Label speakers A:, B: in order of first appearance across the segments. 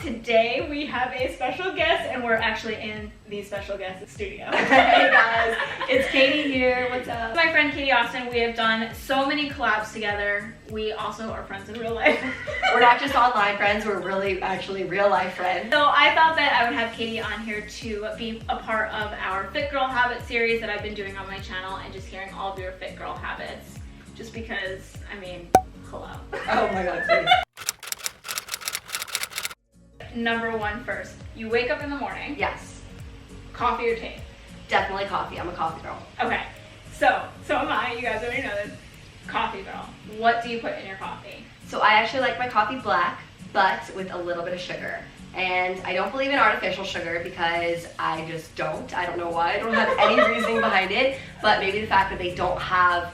A: Today we have a special guest, and we're actually in the special guest studio.
B: Hey guys, it's Katie here. What's up?
A: My friend Katie Austin. We have done so many collabs together. We also are friends in real life.
B: We're not just online friends, we're really actually real life friends.
A: So I thought that I would have Katie on here to be a part of our Fit Girl Habit series that I've been doing on my channel, and just hearing all of your Fit Girl habits. Just because, I mean, hello.
B: Oh my god, please.
A: Number one first, you wake up in the morning.
B: Yes.
A: Coffee or tea?
B: Definitely coffee. I'm a coffee girl.
A: Okay, so am I. You guys already know this. Coffee girl. What do you put in your coffee?
B: So I actually like my coffee black, but with a little bit of sugar. And I don't believe in artificial sugar because I just don't. I don't know why. I don't have any reasoning behind it, but maybe the fact that they don't have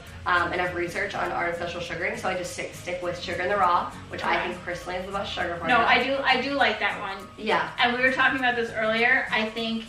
B: enough research on artificial sugaring, so I just stick with sugar in the raw, which I think personally is the best sugar for
A: No,
B: you.
A: I do like that one.
B: Yeah.
A: And we were talking about this earlier. I think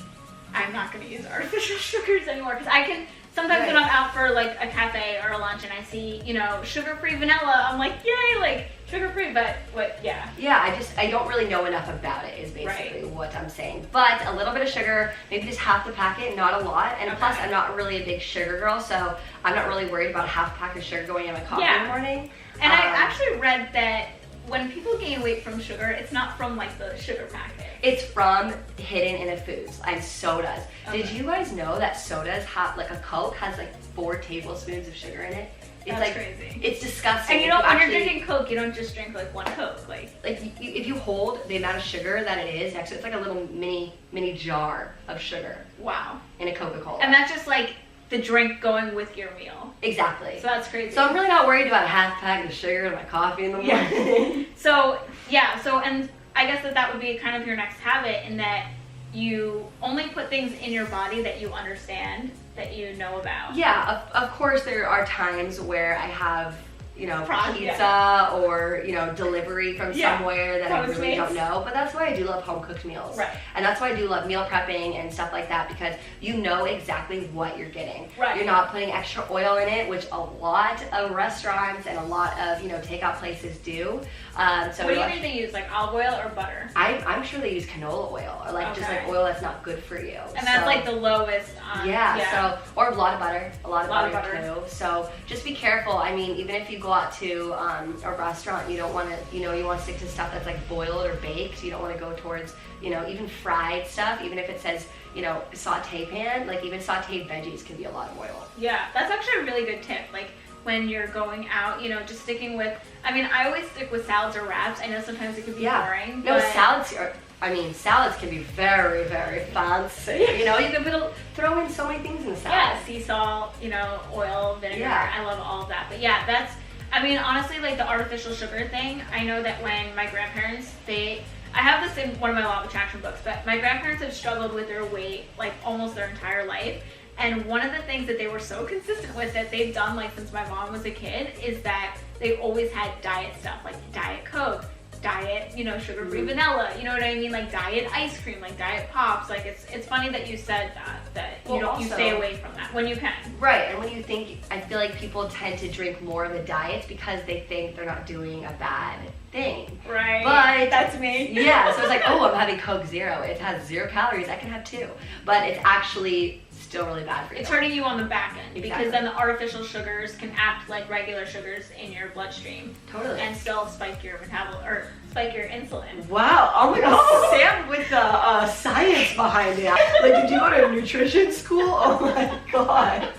A: I'm not going to use artificial sugars anymore because I can sometimes when I'm out for like a cafe or a lunch and I see, you know, sugar-free vanilla, I'm like, yay, like sugar-free, but what, yeah.
B: Yeah, I don't really know enough about it is basically what I'm saying. But a little bit of sugar, maybe just half the packet, not a lot. And plus, I'm not really a big sugar girl, so I'm not really worried about half a pack of sugar going in my coffee in the morning.
A: And I actually read that when people gain weight from sugar, it's not from like the sugar packet.
B: It's from hidden in the foods and sodas.
A: Okay.
B: Did you guys know that sodas have, like a Coke has like 4 tablespoons of sugar in it? It's
A: That's
B: like,
A: crazy.
B: It's disgusting.
A: And you know, when you're drinking Coke, you don't just drink like one Coke. Like
B: if you hold the amount of sugar that it is, actually it's like a little mini jar of sugar.
A: Wow.
B: In a Coca-Cola.
A: And that's just like the drink going with your meal.
B: Exactly.
A: So that's crazy.
B: So I'm really not worried about a half pack of sugar in my coffee in the morning.
A: Yeah. So and I guess that would be kind of your next habit, in that you only put things in your body that you understand, that you know about.
B: Yeah, of course there are times where I have, you know, pizza or, you know, delivery from somewhere that I really don't know. But that's why I do love home cooked meals.
A: Right.
B: And that's why I do love meal prepping and stuff like that, because you know exactly what you're getting.
A: Right.
B: You're not putting extra oil in it, which a lot of restaurants and a lot of, you know, takeout places do. So
A: what do you think they use, like olive oil or butter?
B: I'm sure they use canola oil, or like just like oil that's not good for you.
A: And that's like the lowest.
B: So, or a lot of butter, a lot of butter too. So just be careful. I mean, even if you go out to a restaurant, you don't want to, you know, you want to stick to stuff that's like boiled or baked. You don't want to go towards, you know, even fried stuff, even if it says, you know, saute pan, like even sauteed veggies can be a lot of oil.
A: Yeah, that's actually a really good tip. Like when you're going out, you know, just sticking with, I mean, I always stick with salads or wraps. I know sometimes it can be boring.
B: No, salads can be very, very fancy. You know, you can throw in so many things in the salad.
A: Yeah, sea salt, you know, oil, vinegar. Yeah. I love all of that. But yeah, that's, I mean, honestly, like the artificial sugar thing, I know that when my grandparents, I have this in one of my law of attraction books, but my grandparents have struggled with their weight like almost their entire life. And one of the things that they were so consistent with that they've done like since my mom was a kid is that they always had diet stuff, like Diet Coke, diet, you know, sugar-free vanilla, you know what I mean? Like diet ice cream, like diet pops. Like it's funny that you said that you stay away from that when you can.
B: Right, and when you think, I feel like people tend to drink more of the diets because they think they're not doing a bad thing.
A: Right.
B: But
A: that's me.
B: Yeah, so it's like, oh, I'm having Coke Zero. It has 0 calories. I can have 2. But it's actually still really bad for you.
A: It's hurting you on the back end because then the artificial sugars can act like regular sugars in your bloodstream.
B: Totally.
A: And still spike your or spike your insulin.
B: Wow. Oh my god. Sam with the science behind it. Like, did you go to nutrition school? Oh my god.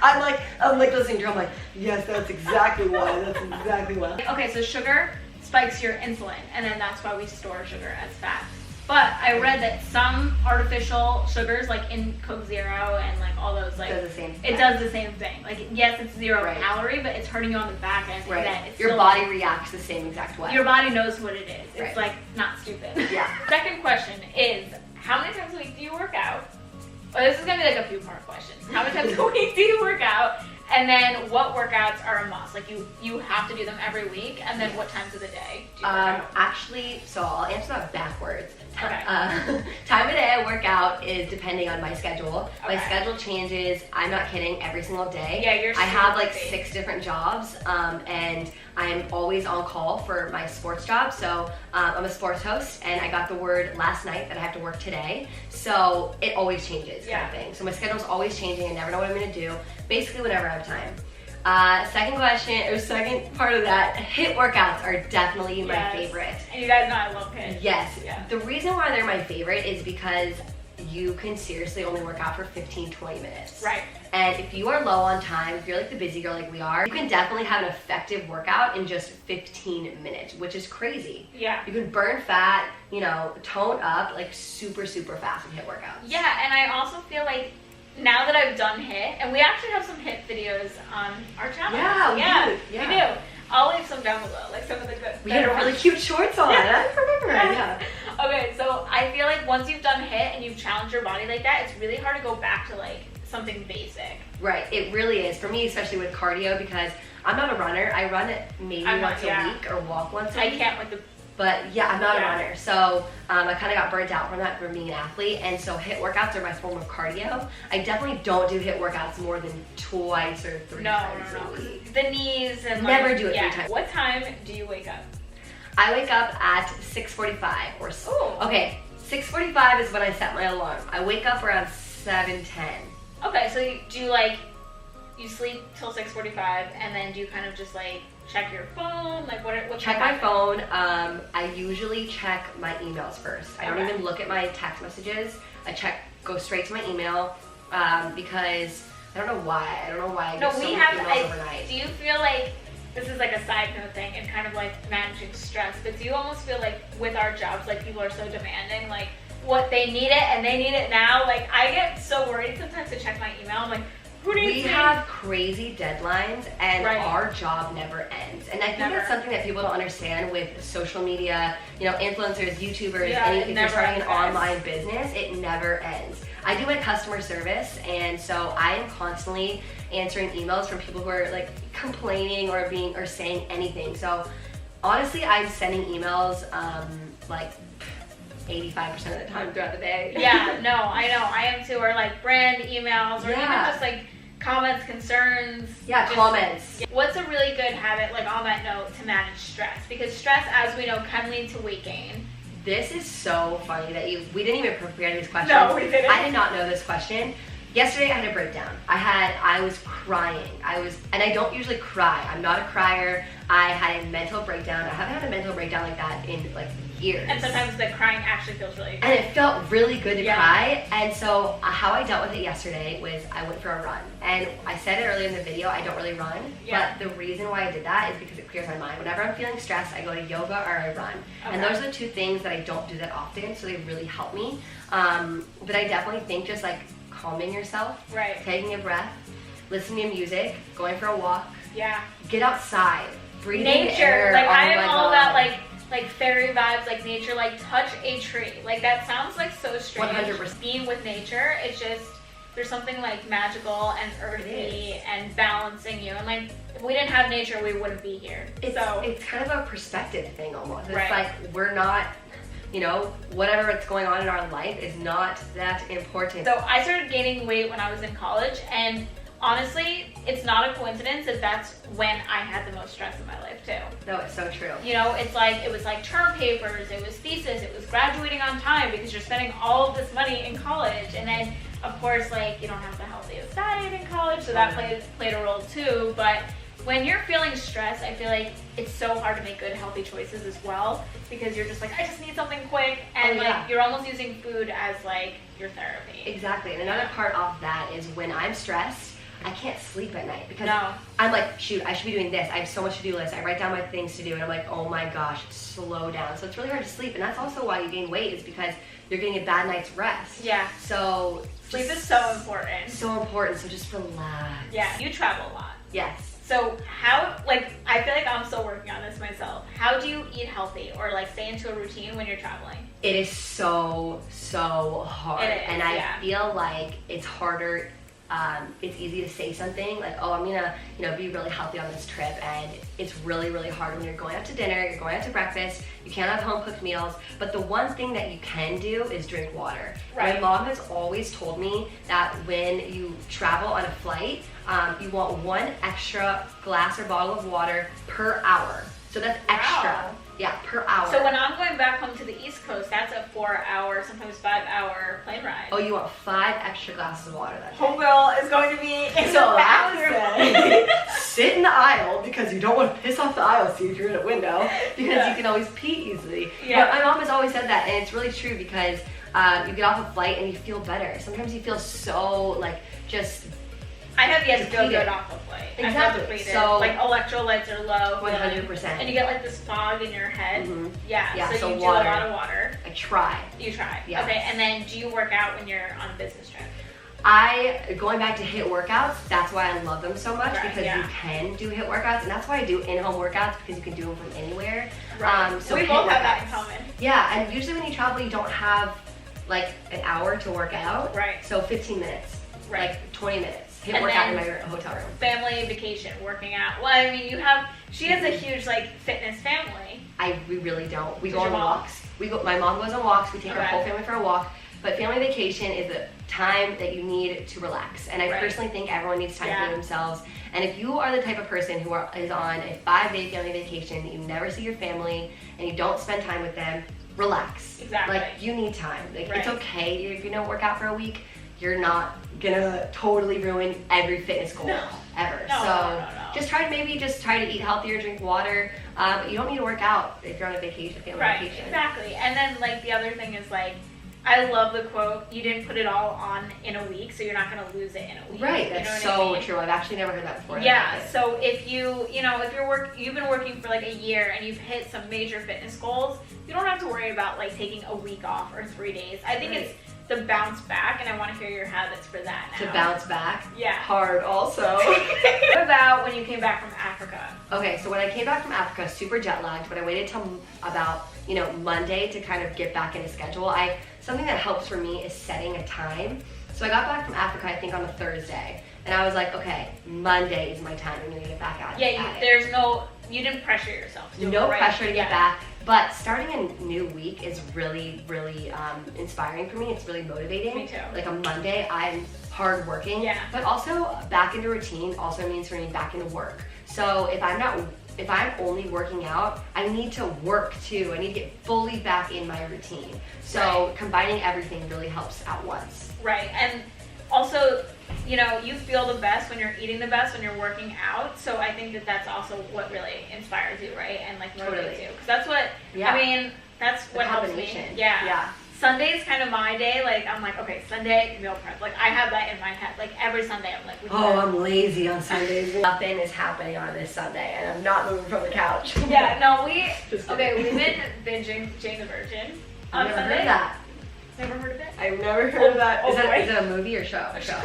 B: I'm like listening to her. I'm like, yes, that's exactly why. That's exactly why.
A: Okay, so sugar spikes your insulin, and then that's why we store sugar as fat. But I read that some artificial sugars, like in Coke Zero and like all those, like
B: does the same
A: it does the same thing. Like yes, it's 0 calorie, but it's hurting you on the back end.
B: Right.
A: That it's
B: your body reacts the same exact way.
A: Your body knows what it is. It's like not stupid.
B: Yeah.
A: Second question is, how many times a week do you work out? Well, this is gonna be like a few part question. How many times a week do you work out? And then what workouts are a must? Like you have to do them every week, and then what times of the day do you work out?
B: Actually, so I'll answer that backwards.
A: Okay.
B: Time of day I work out is depending on my schedule.
A: Okay.
B: My schedule changes, I'm not kidding, every single day.
A: Yeah, you're
B: I have like
A: busy.
B: 6 different jobs, and I'm always on call for my sports job. So I'm a sports host, and I got the word last night that I have to work today. So it always changes, kind of thing. So my schedule's always changing. I never know what I'm gonna do. Basically, whenever I have time. Second part of that, HIIT workouts are definitely my favorite.
A: And you guys know I love HIIT.
B: Yes.
A: Yeah.
B: The reason why they're my favorite is because you can seriously only work out for 15-20 minutes.
A: Right.
B: And if you are low on time, if you're like the busy girl like we are, you can definitely have an effective workout in just 15 minutes, which is crazy.
A: Yeah.
B: You can burn fat, you know, tone up like super, super fast with HIIT workouts.
A: Yeah, and I also feel like now that I've done HIIT, and we actually have some HIIT videos on our channel.
B: Yeah, we do.
A: We do. I'll leave some down below, like some of the good.
B: We had really cute shorts on. I remember. Yeah.
A: Okay, so I feel like once you've done HIIT and you've challenged your body like that, it's really hard to go back to like something basic.
B: Right, it really is. For me, especially with cardio, because I'm not a runner. I run it maybe once a week or walk once a week.
A: I can't with the...
B: But yeah, I'm not a runner. So I kind of got burnt out from that for being an athlete. And so HIIT workouts are my form of cardio. I definitely don't do HIIT workouts more than twice or 3 times a week.
A: The knees and
B: never do it 3 times.
A: What time do you wake up?
B: I wake up at 6:45 or so.
A: Ooh.
B: Okay, 6:45 is when I set my alarm. I wake up around 7:10.
A: Okay, so you sleep till 6:45, and then do you kind of just like check your phone? Like what
B: check my phone. I usually check my emails first. I don't even look at my text messages. Go straight to my email because I don't know why. I get so many emails overnight.
A: Do you feel like, this is like a side note thing and kind of like managing stress, but do you almost feel like with our jobs, like people are so demanding, like what they need it and they need it now? Like I get so worried sometimes to check my email. I'm like, who needs
B: we have crazy deadlines, and our job never ends. And I think that's something that people don't understand with social media, you know, influencers, YouTubers, if you're starting an online business, it never ends. I do my customer service, and so I am constantly answering emails from people who are like complaining or saying anything. So honestly, I'm sending emails like 85% of the time throughout the day.
A: Yeah, no, I know. I am too. Or like brand emails, or even just like comments, concerns.
B: Yeah, comments.
A: What's a really good habit, like on that note, to manage stress? Because stress, as we know, can lead to weight gain.
B: This is so funny that we didn't even prepare these questions.
A: No, we didn't.
B: I did not know this question. Yesterday I had a breakdown. I was crying. And I don't usually cry. I'm not a crier. I had a mental breakdown. I haven't had a mental breakdown like that in like years.
A: And sometimes the crying actually feels really good.
B: And it felt really good to cry. And so how I dealt with it yesterday was I went for a run. And I said it earlier in the video, I don't really run. But the reason why I did that is because it clears my mind. Whenever I'm feeling stressed, I go to yoga or I run. Okay. And those are the 2 things that I don't do that often, so they really help me. But I definitely think just like calming yourself, taking a breath, listening to music, going for a walk, get outside, breathing
A: nature.
B: Air.
A: Like I am all about like fairy vibes, like nature, like touch a tree. Like that sounds like so strange.
B: 100%.
A: Being with nature, it's just, there's something like magical and earthy and balancing you. And like if we didn't have nature, we wouldn't be here.
B: It's kind of a perspective thing almost. It's
A: Right.
B: like we're not, you know, whatever is going on in our life is not that important.
A: So I started gaining weight when I was in college, and honestly, it's not a coincidence that that's when I had the most stress in my life too.
B: No, it's so true.
A: You know, it was like term papers, it was thesis, it was graduating on time because you're spending all of this money in college, and then of course like you don't have the healthiest diet in college, so that played a role too. But when you're feeling stressed, I feel like it's so hard to make good healthy choices as well, because you're just like, I just need something quick, and like you're almost using food as like your therapy.
B: Exactly. And another part of that is when I'm stressed, I can't sleep at night because
A: No.
B: I'm like, shoot, I should be doing this. I have so much to-do list. I write down my things to do, and I'm like, oh my gosh, slow down. So it's really hard to sleep, and that's also why you gain weight, is because you're getting a bad night's rest.
A: Yeah.
B: So
A: Sleep is so important.
B: So important. So just relax.
A: Yeah. You travel a lot.
B: Yes.
A: So how, like, I feel like I'm still working on this myself. How do you eat healthy or like stay into a routine when you're traveling?
B: It is so hard.
A: It is,
B: and I feel like it's harder it's easy to say something like, oh, I'm gonna, be really healthy on this trip, and it's really, really hard when you're going out to dinner, you're going out to breakfast, you can't have home cooked meals, but the one thing that you can do is drink water.
A: Right.
B: My mom has always told me that when you travel on a flight, you want 1 extra glass or bottle of water per hour. So that's extra.
A: Wow.
B: Yeah, per hour.
A: So when I'm going back home to the East Coast, that's a 4-hour, sometimes 5-hour plane ride.
B: Oh, you want 5 extra glasses of water that day.
A: Homegirl is going to be in
B: So
A: the bathroom.
B: sit in the aisle because you don't want to piss off the aisle seat if you're in a window, because
A: Yeah.
B: you can always pee easily.
A: Yeah.
B: But my mom has always said that, and it's really true because you get off a flight and you feel better. Sometimes you feel so just
A: I have yet to feel
B: depleted.
A: good off the flight.
B: Exactly.
A: I feel depleted.
B: So-
A: like electrolytes are low.
B: 100%.
A: And you get like this fog in your head.
B: Mhm.
A: Yeah.
B: Yeah, so
A: you do
B: water.
A: a lot of water.
B: I try.
A: You try.
B: Yes.
A: Okay. And then do you work out when you're on a business trip?
B: Going back to HIIT workouts, that's why I love them so much,
A: Right,
B: because
A: yeah.
B: you can do HIIT workouts, and that's why I do in-home workouts, because you can do them from anywhere. So
A: we
B: HIIT
A: both have that in
B: workouts.
A: common.
B: Yeah, and usually when you travel, you don't have like an hour to work out.
A: Right.
B: So 15 minutes,
A: Right.
B: like 20 minutes. HIIT
A: And
B: workout in my
A: then-
B: hotel room.
A: Family vacation, working out. Well, I mean, she has a huge like fitness family.
B: We really don't. We
A: Does
B: go on
A: your mom?
B: walks. My mom goes on walks. We take our
A: Okay.
B: whole family for a walk. But family vacation is the time that you need to relax. And I
A: Right.
B: personally think everyone needs time
A: Yeah.
B: for themselves. And if you are the type of person who is on a 5-day family vacation, you never see your family, and you don't spend time with them, relax.
A: Exactly.
B: Like, you need time. Like,
A: Right.
B: it's okay if you don't work out for a week. You're not gonna totally ruin every fitness goal
A: No.
B: ever.
A: No,
B: So
A: no.
B: just try to eat healthier, drink water. But you don't need to work out if you're on a vacation, family
A: Right,
B: vacation.
A: exactly. And then like the other thing is like, I love the quote, you didn't put it all on in a week, so you're not gonna lose it in a week.
B: Right,
A: You
B: that's
A: know what I
B: so
A: mean?
B: true. I've actually never heard that before.
A: Yeah, so if you've been working for like a year and you've hit some major fitness goals, you don't have to worry about like taking a week off or 3 days. I think
B: Right.
A: it's the bounce back, and I want to hear your habits for that now.
B: To bounce back.
A: Yeah.
B: Hard also.
A: What about when you came back from Africa?
B: Okay, so when I came back from Africa, super jet lagged, but I waited till about, Monday to kind of get back in a schedule. Something that helps for me is setting a time. So I got back from Africa, I think on a Thursday, and I was like, okay, Monday is my time. I'm gonna get back at it.
A: You didn't pressure yourself. to do
B: No
A: it, right?
B: pressure to get
A: Yeah.
B: back, but starting a new week is really, really inspiring for me. It's really motivating.
A: Me too.
B: Like a Monday, I'm hardworking,
A: Yeah.
B: but also back into routine also means for me back into work. So if I'm only working out, I need to work too. I need to get fully back in my routine. So
A: Right.
B: combining everything really helps at once.
A: Right, and also, you feel the best when you're eating the best when you're working out. So I think that that's also what really inspires you, right? And like motivates
B: Totally.
A: you, because that's what
B: Yeah.
A: I mean. That's
B: The
A: what helps me.
B: combination.
A: Yeah.
B: Yeah.
A: Sunday's kind of my day. Like I'm like, okay, Sunday meal prep. Like I have that in my head. Like every Sunday, I'm like,
B: I'm lazy on Sundays. Nothing is happening on this Sunday, and I'm not moving from the couch.
A: Yeah, no,
B: Just
A: okay,
B: kidding.
A: we've been binging Jane the Virgin on
B: I've never
A: Sunday.
B: heard that.
A: Never heard of it?
B: I've never heard of that.
A: Oh,
B: Is
A: boy.
B: it a movie or show? A show.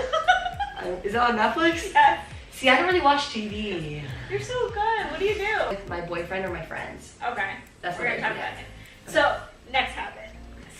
B: Is it on Netflix?
A: Yes.
B: See, I don't really watch TV.
A: You're so good. What do you do?
B: With my boyfriend or my friends.
A: Okay.
B: That's
A: We're
B: what
A: gonna
B: I
A: talk
B: do.
A: about it. So, next habit.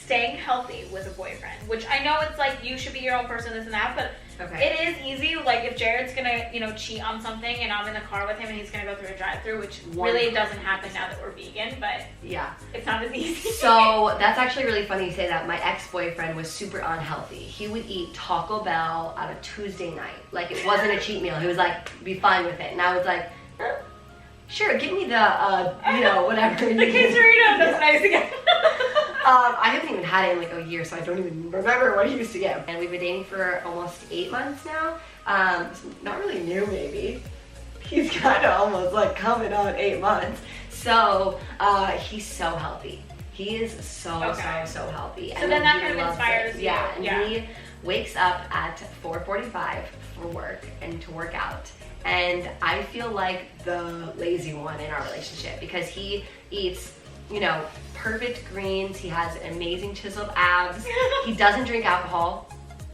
A: Staying healthy with a boyfriend. Which I know it's like you should be your own person, this and that, but
B: Okay.
A: it is easy. Like if Jared's gonna, cheat on something and I'm in the car with him and he's gonna go through a drive-through, which really doesn't happen now that we're vegan, but
B: Yeah.
A: it's not as easy.
B: So that's actually really funny you say that. My ex-boyfriend was super unhealthy. He would eat Taco Bell on a Tuesday night. Like it wasn't a cheat meal. He was like, be fine with it. And I was like, sure, give me the, whatever.
A: the quesarito, that's nice again.
B: I haven't even had it in like a year, so I don't even remember what he used to get. And we've been dating for almost 8 months now. It's not really new, maybe. He's kind of almost like coming on 8 months. So he's so healthy. He is so healthy.
A: So then that
B: he
A: kind of
B: loves
A: inspires
B: it.
A: you.
B: Yeah, and
A: Yeah.
B: he wakes up at 4:45 for work and to work out. And I feel like the lazy one in our relationship because he eats, perfect greens. He has amazing chiseled abs. He doesn't drink alcohol.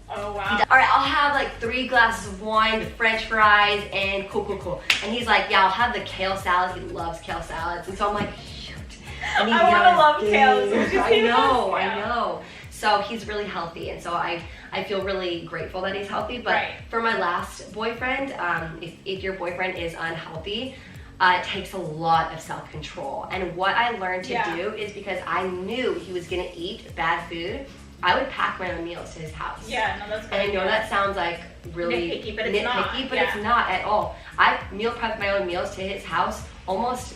A: Oh,
B: He
A: wow.
B: does- All right, I'll have like 3 glasses of wine, with French fries, and cool. And he's like, yeah, I'll have the kale salad. He loves kale salads. And so I'm like, shoot. And he
A: I wanna
B: yells,
A: love kale as much as
B: I
A: he
B: know,
A: loves
B: I
A: kale.
B: know. So he's really healthy, and so I feel really grateful that he's healthy. But
A: Right.
B: for my last boyfriend, if your boyfriend is unhealthy, it takes a lot of self-control. And what I learned to
A: Yeah.
B: do is, because I knew he was gonna eat bad food, I would pack my own meals to his house.
A: Yeah, no, that's good.
B: And I know that sounds like really
A: Nitpicky, but it's not.
B: but
A: Yeah.
B: it's not at all. I meal prepped my own meals to his house almost,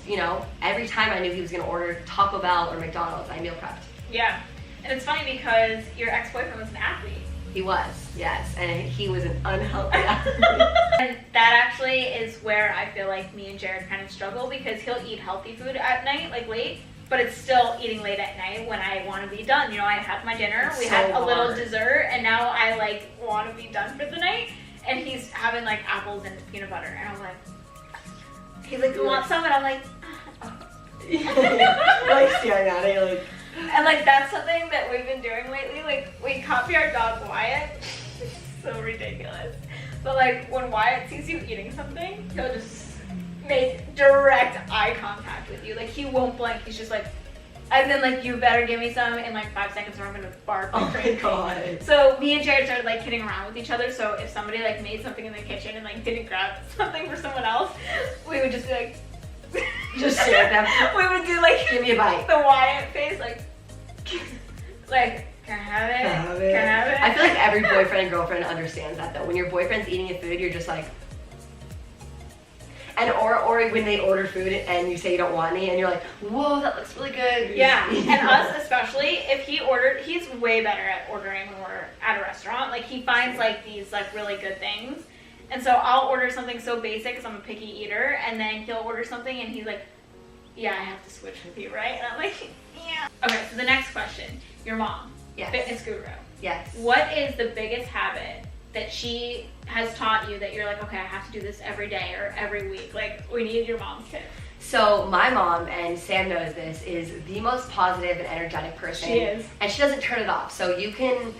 B: every time I knew he was gonna order Taco Bell or McDonald's, I meal prepped.
A: Yeah. And it's funny because your ex-boyfriend was an athlete.
B: He was, yes, and he was an unhealthy athlete.
A: And that actually is where I feel like me and Jared kind of struggle, because he'll eat healthy food at night, like late, but it's still eating late at night when I want to be done. I had my dinner,
B: It's
A: we
B: so
A: had a little
B: hard.
A: dessert, and now I like want to be done for the night. And he's having like apples and peanut butter, and I'm like, he's like, you want some? And I'm like,
B: Like staring at it, like.
A: and like that's something that we've been doing lately. Like we copy our dog Wyatt. It's so ridiculous. But like when Wyatt sees you eating something, he'll just make direct eye contact with you. Like he won't blink. He's just like, and then like you better give me some in like 5 seconds or I'm gonna bark.
B: Oh
A: like
B: my
A: crazy.
B: god.
A: So me and Jared started like kidding around with each other. So if somebody like made something in the kitchen and like didn't grab something for someone else, we would just be like,
B: Just stare at them.
A: We would do like
B: Give me a bite.
A: the Wyatt face, like, can I have it? Can I have it?
B: I feel like every boyfriend and girlfriend understands that though. When your boyfriend's eating your food, you're just like, and or when they order food and you say you don't want any, and you're like, whoa, that looks really good.
A: Yeah, and us especially, if he ordered, he's way better at ordering when we're at a restaurant. Like he finds like these like really good things. And so I'll order something so basic because I'm a picky eater, and then he'll order something and he's like, yeah, I have to switch with you, right? And I'm like, yeah. Okay, so the next question. Your mom,
B: Yes.
A: fitness guru.
B: Yes.
A: What is the biggest habit that she has taught you that you're like, okay, I have to do this every day or every week? Like, we need your mom's tip.
B: So my mom, and Sam knows this, is the most positive and energetic person.
A: She is.
B: And she doesn't turn it off. So you can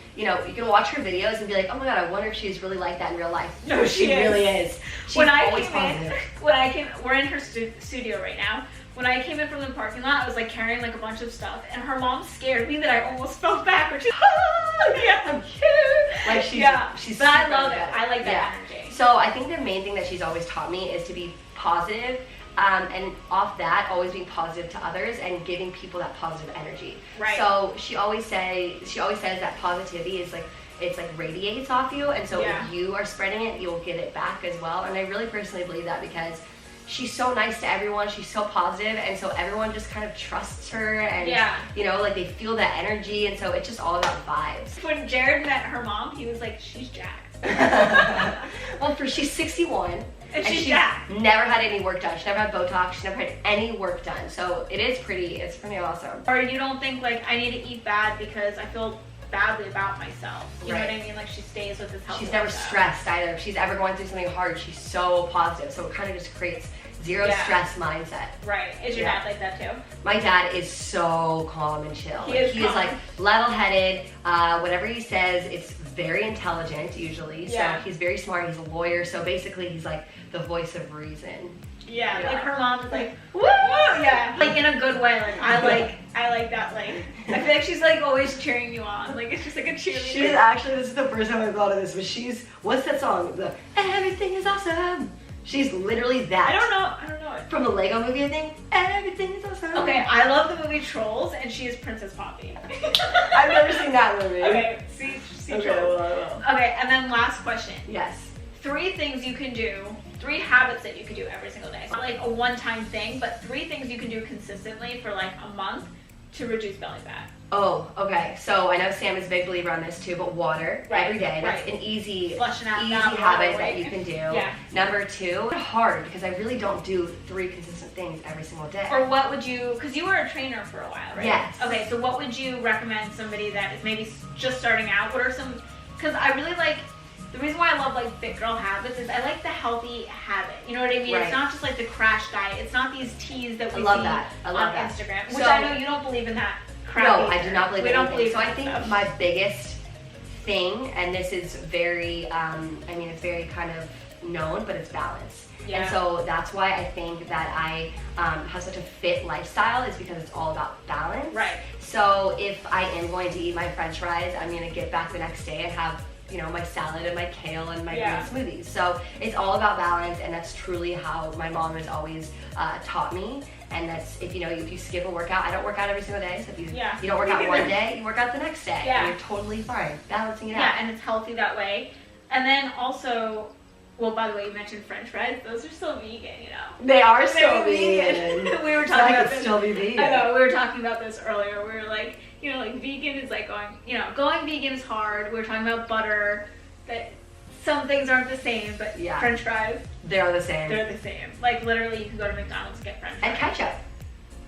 B: watch her videos and be like, oh my god, I wonder if she's really like that in real life.
A: No, she is.
B: really is. She's
A: When I
B: always
A: came
B: positive.
A: we're in her studio right now. When I came in from the parking lot, I was like carrying like a bunch of stuff, and her mom scared me that I almost fell backwards. She's yeah, I'm cute.
B: Like she's
A: but I
B: super
A: love it.
B: good.
A: I like that
B: Yeah.
A: energy.
B: So I think the main thing that she's always taught me is to be positive, and off that, always being positive to others and giving people that positive energy.
A: Right.
B: So she always says that positivity is like, it's like radiates off you, and so
A: Yeah.
B: if you are spreading it, you'll get it back as well. And I really personally believe that, because she's so nice to everyone, she's so positive, and so everyone just kind of trusts her, and
A: Yeah.
B: like they feel that energy, and so it's just all about vibes.
A: When Jared met her mom, he was like, she's jacked.
B: Well, she's 61,
A: And she's
B: she's
A: jacked.
B: never had any work done. She never had Botox. She never had any work done. So it's pretty awesome.
A: Or you don't think like I need to eat bad because I feel badly about myself. You know what I mean? Like she stays with this healthy
B: She's never
A: lifestyle.
B: stressed either. If she's ever going through something hard, she's so positive. So it kind of just creates zero
A: Yeah.
B: stress mindset.
A: Right. Is your
B: Yeah.
A: dad like that too?
B: My dad is so calm and chill.
A: He
B: Like,
A: is
B: he is
A: calm.
B: like level-headed. Whatever he says, it's very intelligent usually.
A: Yeah.
B: So he's very smart. He's a lawyer. So basically, he's like the voice of reason.
A: Yeah.
B: Yeah.
A: Like her mom is like, woo! Yeah. Like in a good way. Like I like that. Like I feel like she's like always cheering you on. Like it's just like a cheerleader.
B: She's actually, this is the first time I thought of this, but what's that song? The Everything is Awesome. She's literally that.
A: I don't know it.
B: From the Lego movie, I think. Everything is awesome.
A: Okay, I love the movie Trolls, and she is Princess Poppy.
B: I've never seen that movie.
A: Okay, see
B: Okay,
A: Trolls.
B: well.
A: Okay, and then last question.
B: Yes.
A: 3 things you can do, 3 habits that you can do every single day. It's not like a one-time thing, but 3 things you can do consistently for like a month to reduce belly fat.
B: Oh, okay. So I know Sam is a big believer on this too, but water
A: Right,
B: every day. That's
A: right.
B: an easy
A: Flushing out
B: easy
A: that water
B: habit
A: weight.
B: that you can do.
A: Yeah.
B: Number 2, hard, because I really don't do 3 consistent things every single day.
A: Or what would you, because you were a trainer for a while, right?
B: Yes.
A: Okay, so what would you recommend somebody that is maybe just starting out? What are some, because I really like, the reason why I love like fit girl habits is I like the healthy habit. You know what I mean?
B: Right.
A: It's not just like the crash diet. It's not these teas that we
B: I love
A: see
B: that. I love
A: on
B: that.
A: Instagram.
B: So-
A: Which I know you don't believe in that crap.
B: No, I
A: either.
B: do not believe
A: we
B: in
A: don't
B: anything.
A: believe
B: So
A: in
B: I
A: that
B: think
A: stuff.
B: my biggest thing, and this is very, it's very kind of known, but it's balance.
A: Yeah.
B: And so that's why I think that I have such a fit lifestyle, is because it's all about balance.
A: Right.
B: So So if I am going to eat my French fries, I'm gonna get back the next day and have, you know, my salad and my kale and my green smoothies. So it's all about balance, and that's truly how my mom has always taught me. And that's, if you skip a workout, I don't work out every single day, so if you don't work out one day, you work out the next day, and you're totally fine, balancing it out.
A: Yeah, and it's healthy that way. And then also, well, by the way, you mentioned French fries. Those are still vegan, you know.
B: They are still vegan.
A: We were talking about this.
B: Still be vegan.
A: I know, we were talking about this earlier. We were like, you know, like vegan is like going vegan is hard. We were talking about butter, that some things aren't the same, but French fries,
B: they're the same.
A: They're the same. Like literally, you can go to McDonald's and get French fries.
B: And ketchup.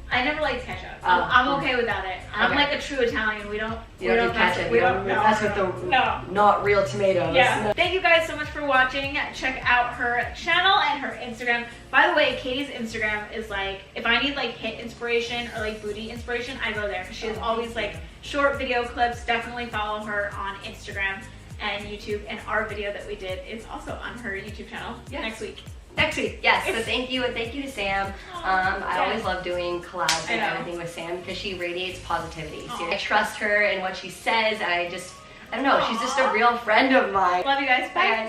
A: I never liked ketchup. I'm okay without it. I'm like a true Italian. We don't
B: do ketchup. We don't mess with the not real tomatoes.
A: Yeah. Thank you guys so much for watching. Check out her channel and her Instagram. By the way, Katie's Instagram is like, if I need like hit inspiration or like booty inspiration, I go there because she has always like short video clips. Definitely follow her on Instagram and YouTube. And our video that we did is also on her YouTube channel next week.
B: Next week, yes. So thank you, and thank you to Sam. I always love doing collabs and everything with Sam because she radiates positivity. So I trust her and what she says, and I don't know, she's just a real friend of mine.
A: Love you guys. Bye.